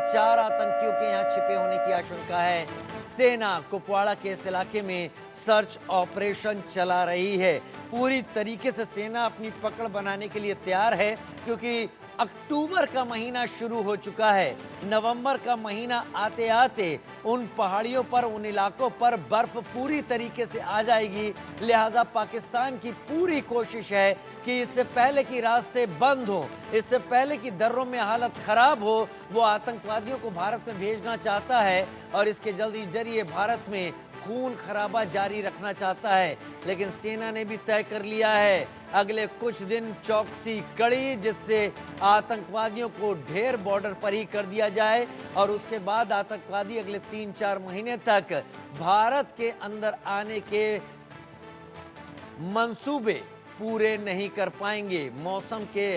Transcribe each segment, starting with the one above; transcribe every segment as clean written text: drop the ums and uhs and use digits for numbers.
4 आतंकियों के यहां छिपे होने की आशंका है। सेना कुपवाड़ा के इस इलाके में सर्च ऑपरेशन चला रही है। पूरी तरीके से सेना अपनी पकड़ बनाने के लिए तैयार है, क्योंकि अक्टूबर का महीना शुरू हो चुका है। नवंबर का महीना आते आते उन पहाड़ियों पर, उन इलाकों पर बर्फ पूरी तरीके से आ जाएगी। लिहाजा पाकिस्तान की पूरी कोशिश है कि इससे पहले कि रास्ते बंद हो, इससे पहले कि दर्रों में हालत खराब हो, वो आतंकवादियों को भारत में भेजना चाहता है और इसके जल्दी जरिए भारत में खून खराबा जारी रखना चाहता है। लेकिन सेना ने भी तय कर लिया है अगले कुछ दिन चौकसी कड़ी, जिससे आतंकवादियों को ढेर बॉर्डर पर ही कर दिया जाए और उसके बाद आतंकवादी अगले 3-4 महीने तक भारत के अंदर आने के मंसूबे पूरे नहीं कर पाएंगे। मौसम के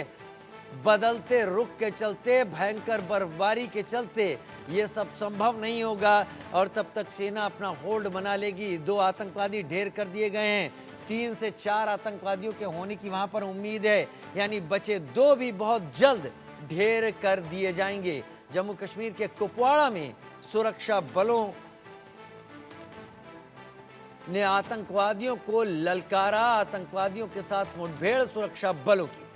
बदलते रुख के चलते, भयंकर बर्फबारी के चलते ये सब संभव नहीं होगा और तब तक सेना अपना होल्ड बना लेगी। 2 आतंकवादी ढेर कर दिए गए हैं। 3 से 4 आतंकवादियों के होने की वहां पर उम्मीद है, यानी बचे 2 भी बहुत जल्द ढेर कर दिए जाएंगे। जम्मू कश्मीर के कुपवाड़ा में सुरक्षा बलों ने आतंकवादियों को ललकारा। आतंकवादियों के साथ मुठभेड़ सुरक्षा बलों की।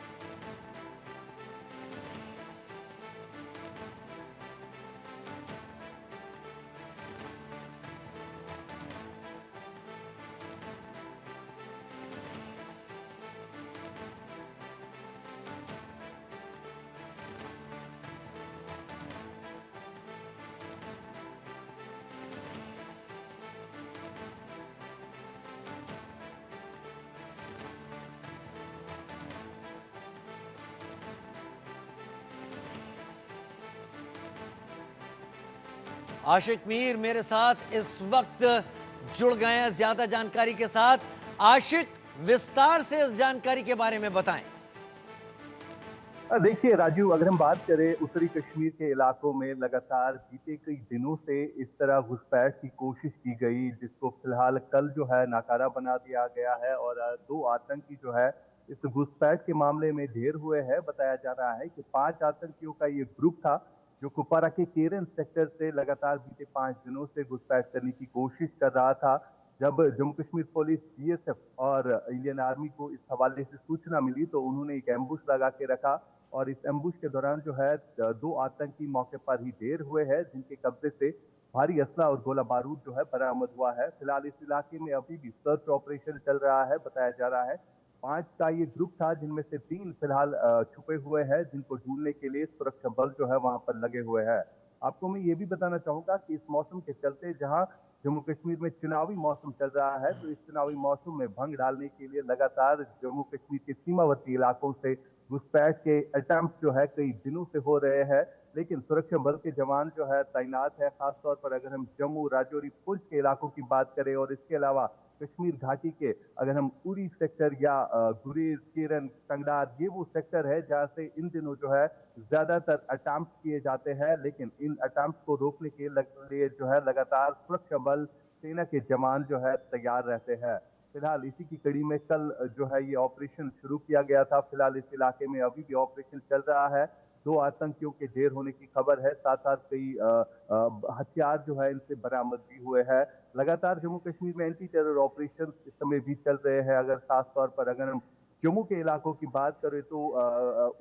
आशिक मीर मेरे साथ इस वक्त जुड़ गए हैं ज्यादा जानकारी के साथ। आशिक, विस्तार से इस जानकारी के बारे में बताएं। देखिए राजीव, अगर हम बात करें उत्तरी कश्मीर के इलाकों में लगातार बीते कई दिनों से इस तरह घुसपैठ की कोशिश की गई, जिसको फिलहाल कल जो है नाकारा बना दिया गया है और 2 आतंकी जो है इस घुसपैठ के मामले में ढेर हुए हैं। बताया जा रहा है कि 5 आतंकियों का ये ग्रुप था जो कुपवाड़ा के केरन सेक्टर से लगातार बीते 5 दिनों से घुसपैठ करने की कोशिश कर रहा था। जब जम्मू कश्मीर पुलिस, बीएसएफ और इंडियन आर्मी को इस हवाले से सूचना मिली तो उन्होंने एक एम्बुश लगा के रखा और इस एम्बुश के दौरान जो है 2 आतंकी मौके पर ही ढेर हुए हैं, जिनके कब्जे से भारी असला और गोला बारूद जो है बरामद हुआ है। फिलहाल इस इलाके में अभी भी सर्च ऑपरेशन चल रहा है। बताया जा रहा है 5 का ये ग्रुप था, जिनमें से 3 फिलहाल छुपे हुए हैं, जिनको ढूंढने के लिए सुरक्षा बल जो है वहां पर लगे हुए हैं। आपको मैं ये भी बताना चाहूंगा कि इस मौसम के चलते, जहां जम्मू कश्मीर में चुनावी मौसम चल रहा है, तो इस चुनावी मौसम में भंग डालने के लिए लगातार जम्मू कश्मीर के सीमावर्ती इलाकों से घुसपैठ के अटेम्प्ट जो है कई दिनों से हो रहे हैं, लेकिन सुरक्षा बल के जवान जो है तैनात है। खासतौर पर अगर हम जम्मू, राजौरी, पुंछ के इलाकों की बात करें और इसके अलावा कश्मीर घाटी के अगर हम उरी सेक्टर या गुरेज, केरन, टंगडार, ये वो सेक्टर है जहां से इन दिनों जो है ज्यादातर अटेम्प्ट किए जाते हैं, लेकिन इन अटेम्प्ट को रोकने के लिए जो है लगातार सुरक्षा बल, सेना के जवान जो है तैयार रहते हैं। फिलहाल इसी की कड़ी में कल जो है ये ऑपरेशन शुरू किया गया था। फिलहाल इस इलाके में अभी भी ऑपरेशन चल रहा है। 2 आतंकियों के ढेर होने की खबर है, साथ साथ कई हथियार जो है इनसे बरामद भी हुए हैं। लगातार जम्मू कश्मीर में एंटी टेरर ऑपरेशन इस समय भी चल रहे हैं। अगर खास तौर पर अगर हम जम्मू के इलाकों की बात करें तो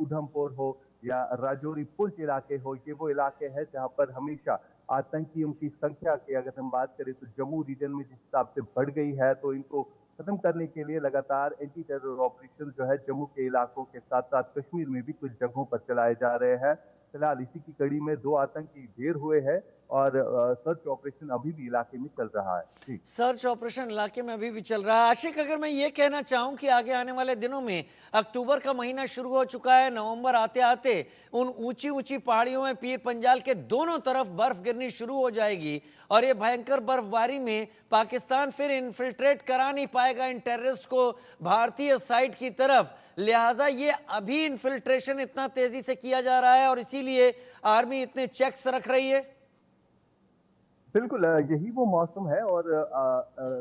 उधमपुर हो या राजौरी, पुंछ इलाके हो, ये वो इलाके हैं जहां पर हमेशा आतंकियों की संख्या की अगर हम बात करें तो जम्मू रीजन में जिस हिसाब से बढ़ गई है, तो इनको खत्म करने के लिए लगातार एंटी टेरर ऑपरेशन जो है जम्मू के इलाकों के साथ साथ कश्मीर में भी कुछ जगहों पर चलाए जा रहे हैं। फिलहाल इसी की कड़ी में 2 आतंकी ढेर हुए हैं और सर्च ऑपरेशन अभी भी इलाके में चल रहा है। जी। सर्च ऑपरेशन इलाके में अभी भी चल रहा है। आशिक, अगर मैं ये कहना चाहूं कि आगे आने वाले दिनों में, अक्टूबर का महीना शुरू हो चुका है, नवंबर आते आते उन ऊंची ऊंची पहाड़ियों में पीर पंजाल के दोनों तरफ बर्फ गिरनी शुरू हो जाएगी और ये भयंकर बर्फबारी में पाकिस्तान फिर इन्फिल्ट्रेट करा नहीं पाएगा इन टेररिस्ट को भारतीय साइड की तरफ। लिहाजा ये अभी इन्फिल्ट्रेशन इतना तेजी से किया जा रहा है और इसीलिए आर्मी इतने चेक्स रख रही है। बिल्कुल, यही वो मौसम है और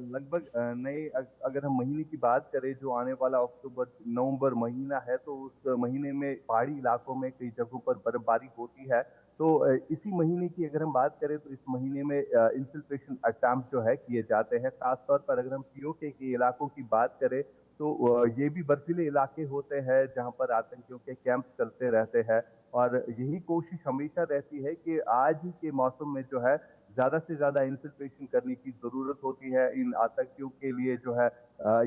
लगभग नए अगर हम महीने की बात करें, जो आने वाला अक्टूबर नवंबर महीना है, तो उस महीने में पहाड़ी इलाकों में कई जगहों पर बर्फबारी होती है। तो इसी महीने की अगर हम बात करें तो इस महीने में इन्फिल्ट्रेशन अटेम्प्ट जो है किए जाते हैं। खास तौर पर अगर हम पीओके के इलाकों की बात करें तो ये भी बर्फीले इलाके होते हैं जहाँ पर आतंकियों के कैंप चलते रहते हैं और यही कोशिश हमेशा रहती है कि आज ही के मौसम में जो है ज़्यादा से ज़्यादा इन्फिल्ट्रेशन करने की ज़रूरत होती है इन आतंकियों के लिए जो है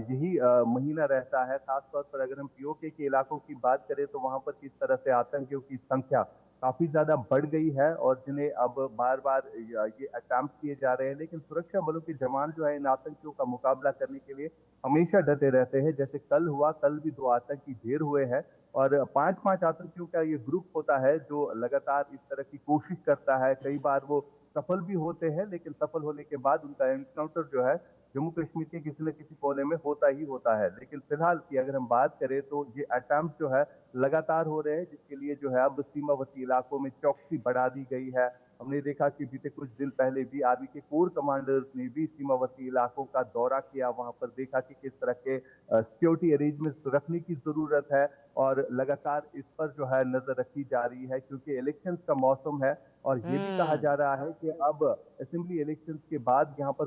यही महीना रहता है। खास तौर पर अगर हम पीओके के इलाकों की बात करें तो वहाँ पर किस तरह से आतंकियों की संख्या काफ़ी ज़्यादा बढ़ गई है और जिन्हें अब बार-बार ये अटेम्प्ट्स किए जा रहे हैं, लेकिन सुरक्षा बलों के जवान जो है इन आतंकियों का मुकाबला करने के लिए हमेशा डटे रहते हैं। जैसे कल हुआ, कल भी 2 आतंकी ढेर हुए हैं और 5-5 आतंकियों का ये ग्रुप होता है जो लगातार इस तरह की कोशिश करता है। कई बार वो सफल भी होते हैं, लेकिन सफल होने के बाद उनका एनकाउंटर जो है जम्मू कश्मीर के किसी न किसी कोने में होता ही होता है। लेकिन फिलहाल की अगर हम बात करें तो ये अटेम्प्ट जो है लगातार हो रहे हैं, जिसके लिए जो है अब सीमावर्ती इलाकों में चौकसी बढ़ा दी गई है। हमने देखा कि बीते कुछ दिन पहले भी आर्मी के कोर कमांडर्स ने भी सीमावर्ती इलाकों का दौरा किया, वहां पर देखा कि किस तरह के सिक्योरिटी अरेंजमेंट्स रखने की जरूरत है और लगातार इस पर जो है नजर रखी जा रही है क्योंकि इलेक्शंस का मौसम है और ये भी कहा जा हम्म। रहा है कि अब असेंबली इलेक्शंस के बाद यहाँ पर